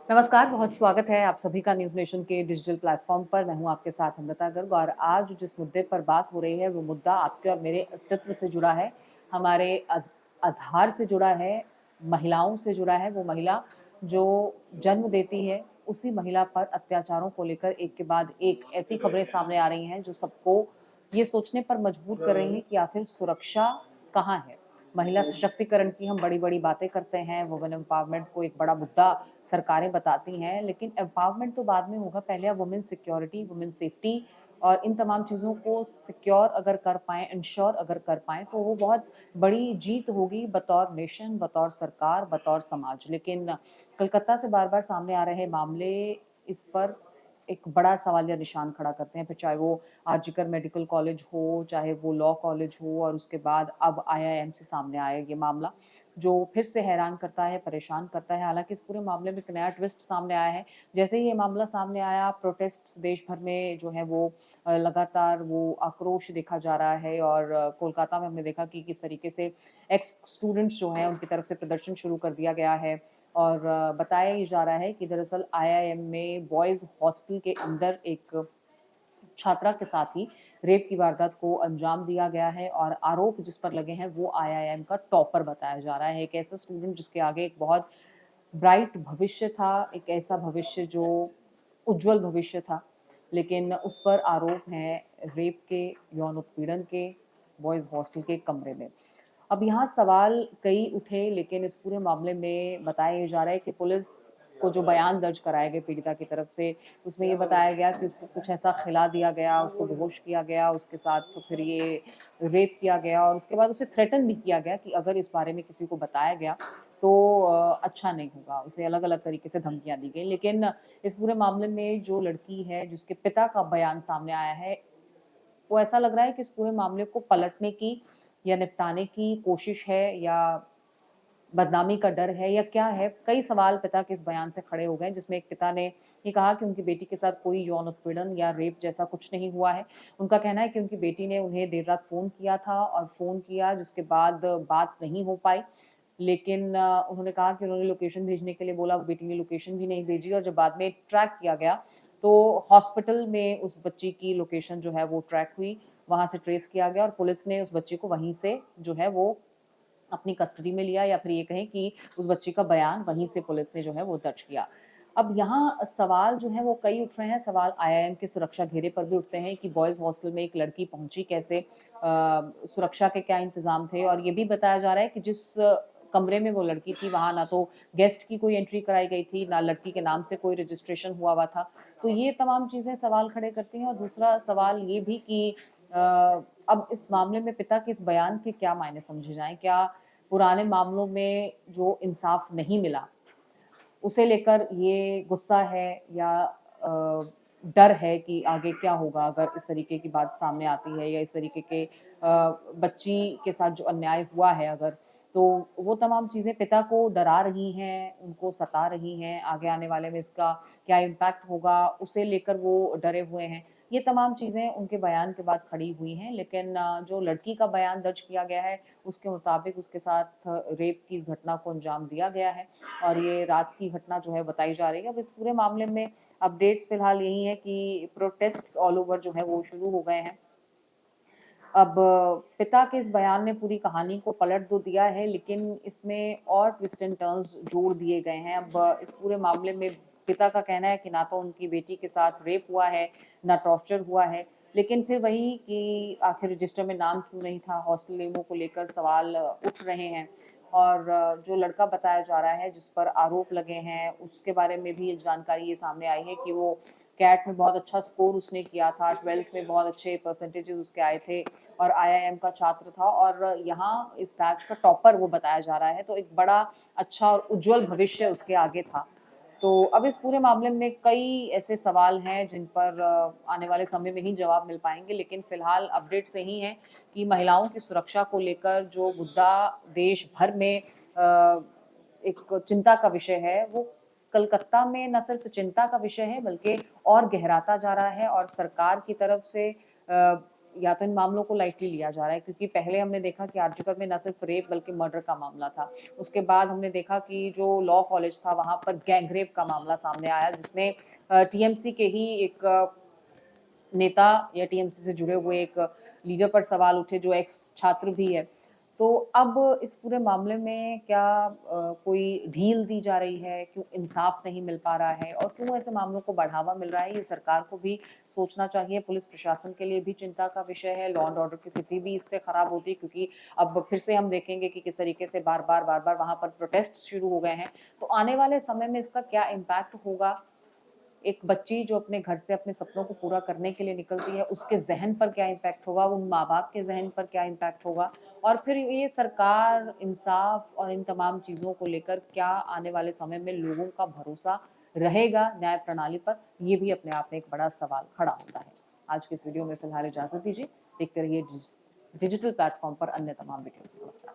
नमस्कार, बहुत स्वागत है आप सभी का न्यूज़ नेशन के डिजिटल प्लेटफ़ॉर्म पर। मैं हूँ आपके साथ अमृता गर्ग और आज जिस मुद्दे पर बात हो रही है, वो मुद्दा आपके और मेरे अस्तित्व से जुड़ा है, हमारे आधार से जुड़ा है, महिलाओं से जुड़ा है। वो महिला जो जन्म देती है, उसी महिला पर अत्याचारों को लेकर एक के बाद एक ऐसी खबरें सामने आ रही हैं, जो सबको ये सोचने पर मजबूर कर रही हैं कि आखिर सुरक्षा कहाँ है? महिला सशक्तिकरण की हम बड़ी-बड़ी बातें करते हैं, वुमेन एम्पावरमेंट को एक बड़ा मुद्दा सरकारें बताती हैं, लेकिन एम्पावरमेंट तो बाद में होगा, पहले आप वुमेन सिक्योरिटी, वुमेन सेफ्टी और इन तमाम चीज़ों को सिक्योर अगर कर पाएँ, इंश्योर अगर कर पाएँ, तो वो बहुत बड़ी जीत होगी बतौर नेशन, बतौर सरकार, बतौर समाज। लेकिन कलकत्ता से बार-बार सामने आ रहे मामले इस पर एक बड़ा सवालिया निशान खड़ा करते हैं, फिर चाहे वो आरजीकर मेडिकल कॉलेज हो, चाहे वो लॉ कॉलेज हो और उसके बाद अब आईआईएम से सामने आया ये मामला, जो फिर से हैरान करता है, परेशान करता है। हालाँकि इस पूरे मामले में एक नया ट्विस्ट सामने आया है। जैसे ही ये मामला सामने आया, प्रोटेस्ट्स देश भर में जो है वो लगातार वो आक्रोश देखा जा रहा है और कोलकाता में हमने देखा कि किस तरीके से एक्स स्टूडेंट्स जो हैं, उनकी तरफ से प्रदर्शन शुरू कर दिया गया है और बताया ये जा रहा है कि दरअसल आईआईएम में बॉयज़ हॉस्टल के अंदर एक छात्रा के साथ ही रेप की वारदात को अंजाम दिया गया है और आरोप जिस पर लगे हैं वो आईआईएम का टॉपर बताया जा रहा है। एक ऐसा स्टूडेंट जिसके आगे एक बहुत ब्राइट भविष्य था, एक ऐसा भविष्य जो उज्ज्वल भविष्य था, लेकिन उस पर आरोप हैं रेप के, यौन उत्पीड़न के, बॉयज़ हॉस्टल के कमरे में। अब यहाँ सवाल कई उठे लेकिन इस पूरे मामले में बताया ये जा रहा है कि पुलिस को जो बयान दर्ज कराए गए पीड़िता की तरफ से, उसमें ये बताया गया कि उसको कुछ ऐसा खिला दिया गया, उसको बेहोश किया गया, उसके साथ तो फिर ये रेप किया गया और उसके बाद उसे थ्रेटन भी किया गया कि अगर इस बारे में किसी को बताया गया तो अच्छा नहीं होगा। उसे अलग-अलग तरीके से धमकियाँ दी गई। लेकिन इस पूरे मामले में जो लड़की है, जिसके पिता का बयान सामने आया है, वो ऐसा लग रहा है कि इस पूरे मामले को पलटने की या निपटाने की कोशिश है या बदनामी का डर है या क्या है? कई सवाल पिता के इस बयान से खड़े हो गए जिसमें एक पिता ने ये कहा कि उनकी बेटी के साथ कोई यौन उत्पीड़न या रेप जैसा कुछ नहीं हुआ है। उनका कहना है कि उनकी बेटी ने उन्हें देर रात फ़ोन किया था और फ़ोन किया जिसके बाद बात नहीं हो पाई। लेकिन उन्होंने कहा कि उन्होंने लोकेशन भेजने के लिए बोला, बेटी ने लोकेशन भी नहीं भेजी और जब बाद में ट्रैक किया गया, तो हॉस्पिटल में उस बच्ची की लोकेशन जो है वो ट्रैक हुई, वहाँ से ट्रेस किया गया और पुलिस ने उस बच्ची को वहीं से जो है वो अपनी कस्टडी में लिया या फिर ये कहें कि उस बच्ची का बयान वहीं से पुलिस ने जो है वो दर्ज किया। अब यहाँ सवाल जो हैं वो कई उठ रहे हैं, सवाल आईआईएम के सुरक्षा घेरे पर भी उठते हैं कि बॉयज़ हॉस्टल में एक लड़की पहुँची कैसे? सुरक्षा के क्या इंतज़ाम थे? और ये भी बताया जा रहा है कि जिस कमरे में वो लड़की थी, वहाँ ना तो गेस्ट की कोई एंट्री कराई गई थी, ना लड़की के नाम से कोई रजिस्ट्रेशन हुआ हुआ था। तो ये तमाम चीज़ें सवाल खड़े करती हैं और दूसरा सवाल ये भी कि अ, अब इस मामले में पिता के इस बयान के क्या मायने समझे जाएँ? क्या पुराने मामलों में जो इंसाफ नहीं मिला, उसे लेकर ये गुस्सा है या डर है कि आगे क्या होगा अगर इस तरीके की बात सामने आती है या इस तरीके के बच्ची के साथ जो अन्याय हुआ है अगर, तो वो तमाम चीज़ें पिता को डरा रही हैं, उनको सता रही हैं, आगे आने वाले में इसका क्या इम्पैक्ट होगा, उसे लेकर वो डरे हुए हैं। ये तमाम चीज़ें उनके बयान के बाद खड़ी हुई हैं, लेकिन जो लड़की का बयान दर्ज किया गया है, उसके मुताबिक उसके साथ रेप की इस घटना को अंजाम दिया गया है और ये रात की घटना जो है बताई जा रही है। अब इस पूरे मामले में अपडेट्स फिलहाल यही है कि प्रोटेस्ट्स ऑल ओवर जो है वो शुरू हो गए हैं। अब पिता के इस बयान ने पूरी कहानी को पलट तो दिया है, लेकिन इसमें और ट्विस्ट एंड टर्न्स जोड़ दिए गए हैं। अब इस पूरे मामले में पिता का कहना है कि ना तो उनकी बेटी के साथ रेप हुआ है, ना टॉर्चर हुआ है। लेकिन फिर वही कि आखिर रजिस्टर में नाम क्यों नहीं था, हॉस्टल नियमों को लेकर सवाल उठ रहे हैं। और जो लड़का बताया जा रहा है, जिस पर आरोप लगे हैं, उसके बारे में भी जानकारी ये सामने आई है कि वो कैट में बहुत अच्छा स्कोर उसने किया था, 12th में बहुत अच्छे परसेंटेजेस उसके आए थे और आईआईएम का छात्र था और यहाँ इस बैच का टॉपर वो बताया जा रहा है, तो एक बड़ा अच्छा और उज्ज्वल भविष्य उसके आगे था। तो अब इस पूरे मामले में कई ऐसे सवाल हैं जिन पर आने वाले समय में ही जवाब मिल पाएँगे, लेकिन फ़िलहाल अपडेट्स यही हैं कि महिलाओं की सुरक्षा को लेकर जो मुद्दा देश भर में एक चिंता का विषय है, वो कलकत्ता में न सिर्फ़ चिंता का विषय है, बल्कि और गहराता जा रहा है और सरकार की तरफ से या तो इन मामलों को लाइटली लिया जा रहा है, क्योंकि पहले हमने देखा कि आरजीकर में न सिर्फ रेप बल्कि मर्डर का मामला था। उसके बाद हमने देखा कि जो लॉ कॉलेज था वहाँ पर गैंगरेप का मामला सामने आया, जिसमें टीएमसी के ही एक नेता या टीएमसी से जुड़े हुए एक लीडर पर सवाल उठे जो एक्स छात्र भी है। तो अब इस पूरे मामले में क्या कोई ढील दी जा रही है? क्यों इंसाफ नहीं मिल पा रहा है और क्यों ऐसे मामलों को बढ़ावा मिल रहा है? ये सरकार को भी सोचना चाहिए, पुलिस प्रशासन के लिए भी चिंता का विषय है, लॉ एंड ऑर्डर की स्थिति भी इससे खराब होती है, क्योंकि अब फिर से हम देखेंगे कि किस तरीके से बार-बार वहाँ पर प्रोटेस्ट शुरू हो गए हैं। तो आने वाले समय में इसका क्या इम्पैक्ट होगा? एक बच्ची जो अपने घर से अपने सपनों को पूरा करने के लिए निकलती है, उसके ज़हन पर क्या इम्पैक्ट होगा, उन माँ-बाप के ज़हन पर क्या इम्पैक्ट होगा और फिर ये सरकार, इंसाफ और इन तमाम चीज़ों को लेकर क्या आने वाले समय में लोगों का भरोसा रहेगा न्याय प्रणाली पर, ये भी अपने आप में एक बड़ा सवाल खड़ा होता है। आज के इस वीडियो में फिलहाल इजाज़त दीजिए, देखते रहिए डिजिटल प्लेटफ़ॉर्म पर अन्य तमाम वीडियोज़। नमस्कार।